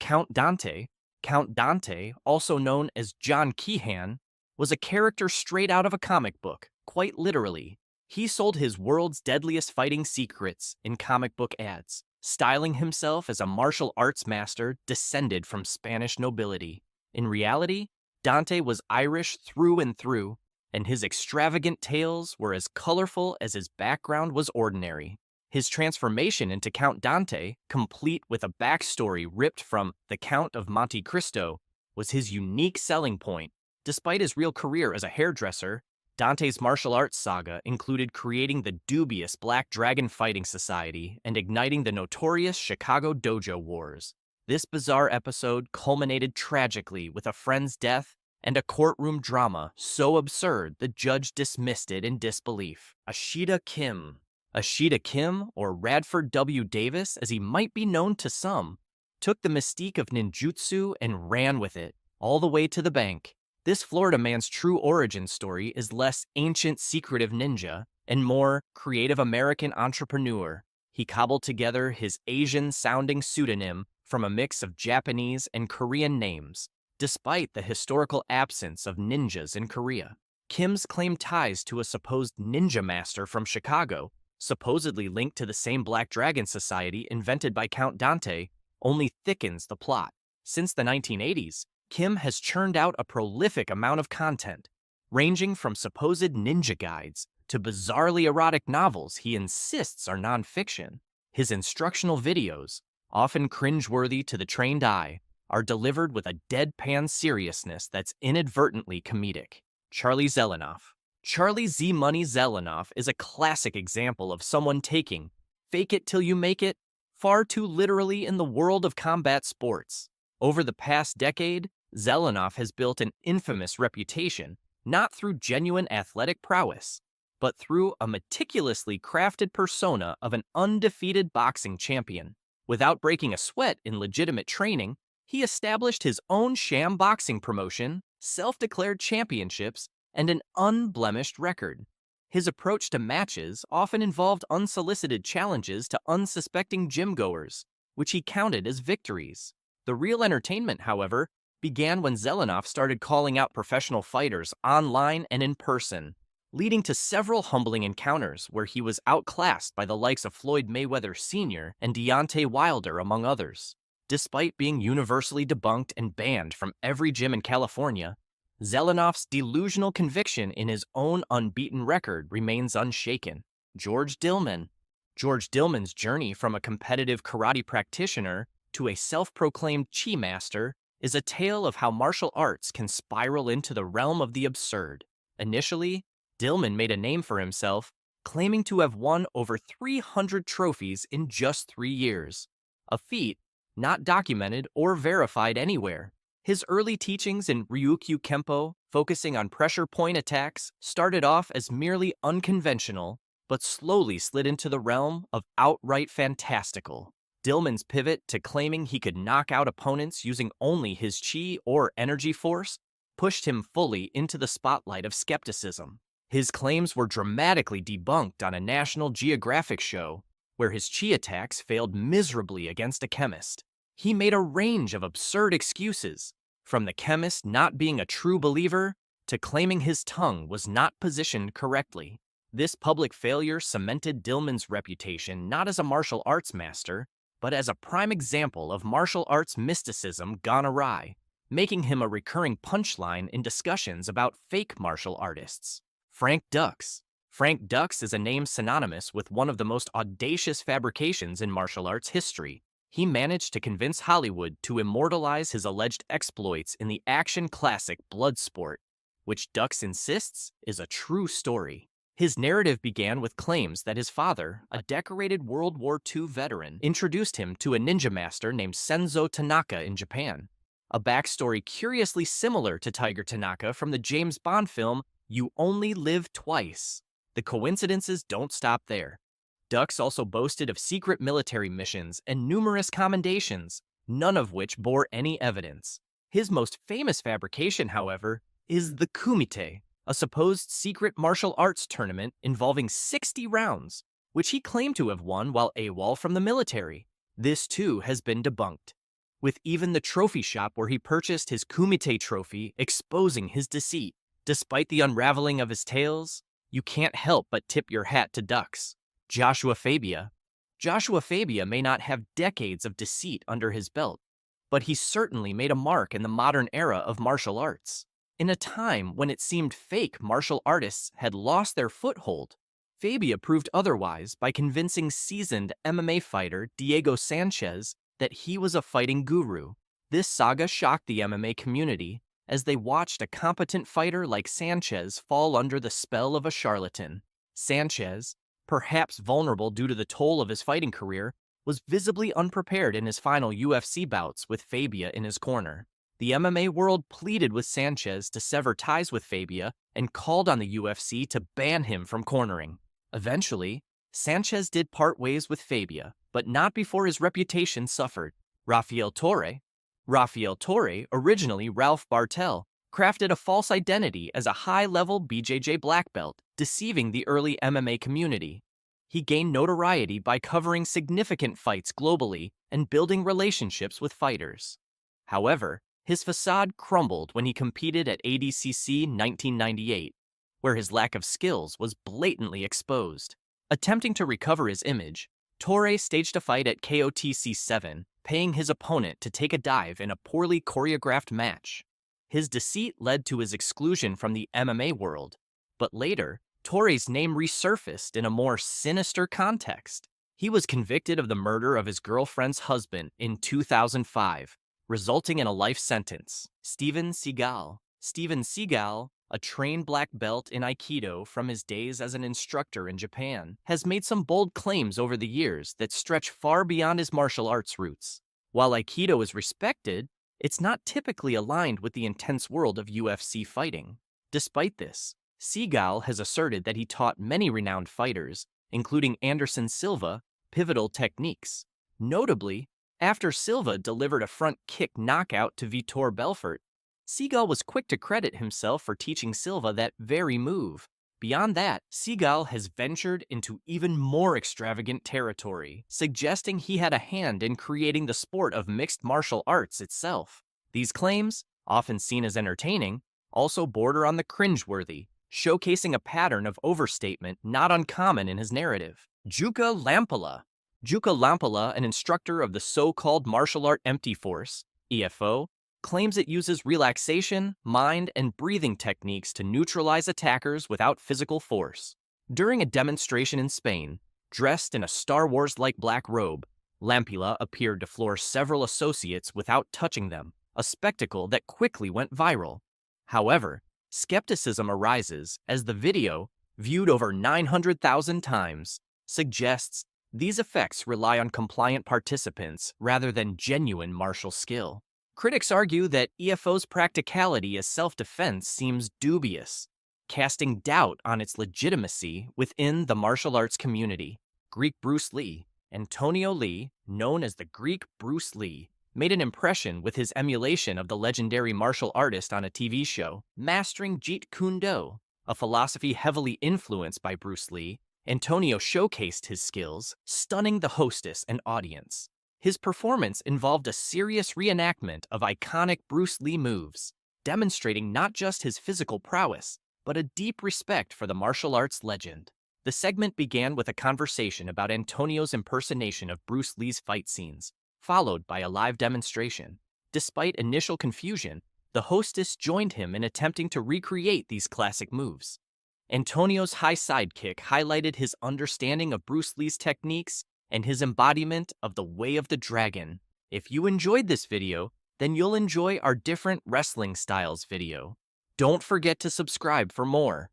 Count Dante. Count Dante, also known as John Keehan, was a character straight out of a comic book, quite literally. He sold his world's deadliest fighting secrets in comic book ads, styling himself as a martial arts master descended from Spanish nobility. In reality, Dante was Irish through and through, and his extravagant tales were as colorful as his background was ordinary. His transformation into Count Dante, complete with a backstory ripped from The Count of Monte Cristo, was his unique selling point. Despite his real career as a hairdresser, Dante's martial arts saga included creating the dubious Black Dragon Fighting Society and igniting the notorious Chicago Dojo Wars. This bizarre episode culminated tragically with a friend's death and a courtroom drama so absurd the judge dismissed it in disbelief. Ashida Kim. Ashida Kim, or Radford W. Davis as he might be known to some, took the mystique of ninjutsu and ran with it, all the way to the bank. This Florida man's true origin story is less ancient secretive ninja and more creative American entrepreneur. He cobbled together his Asian-sounding pseudonym from a mix of Japanese and Korean names, despite the historical absence of ninjas in Korea. Kim's claimed ties to a supposed ninja master from Chicago, supposedly linked to the same Black Dragon Society invented by Count Dante, only thickens the plot. Since the 1980s, Kim has churned out a prolific amount of content, ranging from supposed ninja guides to bizarrely erotic novels he insists are nonfiction. His instructional videos, often cringeworthy to the trained eye, are delivered with a deadpan seriousness that's inadvertently comedic. Charlie Zelenoff. Charlie Z Money Zelenoff is a classic example of someone taking fake it till you make it far too literally in the world of combat sports. Over the past decade, Zelenoff has built an infamous reputation not through genuine athletic prowess, but through a meticulously crafted persona of an undefeated boxing champion. Without breaking a sweat in legitimate training, he established his own sham boxing promotion, self-declared championships, and an unblemished record. His approach to matches often involved unsolicited challenges to unsuspecting gym-goers, which he counted as victories. The real entertainment, however, began when Zelenoff started calling out professional fighters online and in person, leading to several humbling encounters where he was outclassed by the likes of Floyd Mayweather Sr. and Deontay Wilder, among others. Despite being universally debunked and banned from every gym in California, Zelenoff's delusional conviction in his own unbeaten record remains unshaken. George Dillman. George Dillman's journey from a competitive karate practitioner to a self-proclaimed chi master is a tale of how martial arts can spiral into the realm of the absurd. Initially, Dillman made a name for himself, claiming to have won over 300 trophies in just 3 years, a feat not documented or verified anywhere. His early teachings in Ryukyu Kempo, focusing on pressure point attacks, started off as merely unconventional, but slowly slid into the realm of outright fantastical. Dillman's pivot to claiming he could knock out opponents using only his chi or energy force pushed him fully into the spotlight of skepticism. His claims were dramatically debunked on a National Geographic show, where his chi attacks failed miserably against a chemist. He made a range of absurd excuses, from the chemist not being a true believer to claiming his tongue was not positioned correctly. This public failure cemented Dillman's reputation not as a martial arts master, but as a prime example of martial arts mysticism gone awry, making him a recurring punchline in discussions about fake martial artists. Frank Dux. Frank Dux is a name synonymous with one of the most audacious fabrications in martial arts history. He managed to convince Hollywood to immortalize his alleged exploits in the action classic Bloodsport, which Dux insists is a true story. His narrative began with claims that his father, a decorated World War II veteran, introduced him to a ninja master named Senzo Tanaka in Japan, a backstory curiously similar to Tiger Tanaka from the James Bond film You Only Live Twice. The coincidences don't stop there. Dux also boasted of secret military missions and numerous commendations, none of which bore any evidence. His most famous fabrication, however, is the Kumite, a supposed secret martial arts tournament involving 60 rounds, which he claimed to have won while AWOL from the military. This too has been debunked. with even the trophy shop where he purchased his Kumite trophy exposing his deceit. Despite the unraveling of his tales, you can't help but tip your hat to Duck's Joshua Fabia. Joshua Fabia may not have decades of deceit under his belt, but he certainly made a mark in the modern era of martial arts. In a time when it seemed fake martial artists had lost their foothold, Fabia proved otherwise by convincing seasoned MMA fighter Diego Sanchez that he was a fighting guru. This saga shocked the MMA community as they watched a competent fighter like Sanchez fall under the spell of a charlatan. Sanchez, perhaps vulnerable due to the toll of his fighting career, was visibly unprepared in his final UFC bouts with Fabia in his corner. The MMA world pleaded with Sanchez to sever ties with Fabia and called on the UFC to ban him from cornering. Eventually, Sanchez did part ways with Fabia, but not before his reputation suffered. Rafiel Torre, originally Ralph Bartel, crafted a false identity as a high-level BJJ black belt, deceiving the early MMA community. He gained notoriety by covering significant fights globally and building relationships with fighters. However, his facade crumbled when he competed at ADCC 1998, where his lack of skills was blatantly exposed. Attempting to recover his image, Torre staged a fight at KOTC 7, paying his opponent to take a dive in a poorly choreographed match. His deceit led to his exclusion from the MMA world, but later, Torre's name resurfaced in a more sinister context. He was convicted of the murder of his girlfriend's husband in 2005, resulting in a life sentence. Steven Seagal, a trained black belt in Aikido from his days as an instructor in Japan, has made some bold claims over the years that stretch far beyond his martial arts roots. While Aikido is respected, it's not typically aligned with the intense world of UFC fighting. Despite this, Seagal has asserted that he taught many renowned fighters, including Anderson Silva, pivotal techniques. Notably, after Silva delivered a front kick knockout to Vitor Belfort, Seagal was quick to credit himself for teaching Silva that very move. Beyond that, Seagal has ventured into even more extravagant territory, suggesting he had a hand in creating the sport of mixed martial arts itself. These claims, often seen as entertaining, also border on the cringeworthy, showcasing a pattern of overstatement not uncommon in his narrative. Jukka Lampila, an instructor of the so-called martial art empty force, EFO, claims it uses relaxation, mind, and breathing techniques to neutralize attackers without physical force. During a demonstration in Spain, dressed in a Star Wars-like black robe, Lampila appeared to floor several associates without touching them, a spectacle that quickly went viral. However, skepticism arises as the video, viewed over 900,000 times, suggests these effects rely on compliant participants rather than genuine martial skill. Critics argue that EFO's practicality as self-defense seems dubious, casting doubt on its legitimacy within the martial arts community. Greek Bruce Lee, Antonio Lee, known as the Greek Bruce Lee, made an impression with his emulation of the legendary martial artist on a TV show. Mastering Jeet Kune Do, a philosophy heavily influenced by Bruce Lee, Antonio showcased his skills, stunning the hostess and audience. His performance involved a serious reenactment of iconic Bruce Lee moves, demonstrating not just his physical prowess, but a deep respect for the martial arts legend. The segment began with a conversation about Antonio's impersonation of Bruce Lee's fight scenes, followed by a live demonstration. Despite initial confusion, the hostess joined him in attempting to recreate these classic moves. Antonio's high sidekick highlighted his understanding of Bruce Lee's techniques and his embodiment of the Way of the Dragon. If you enjoyed this video, then you'll enjoy our different wrestling styles video. Don't forget to subscribe for more.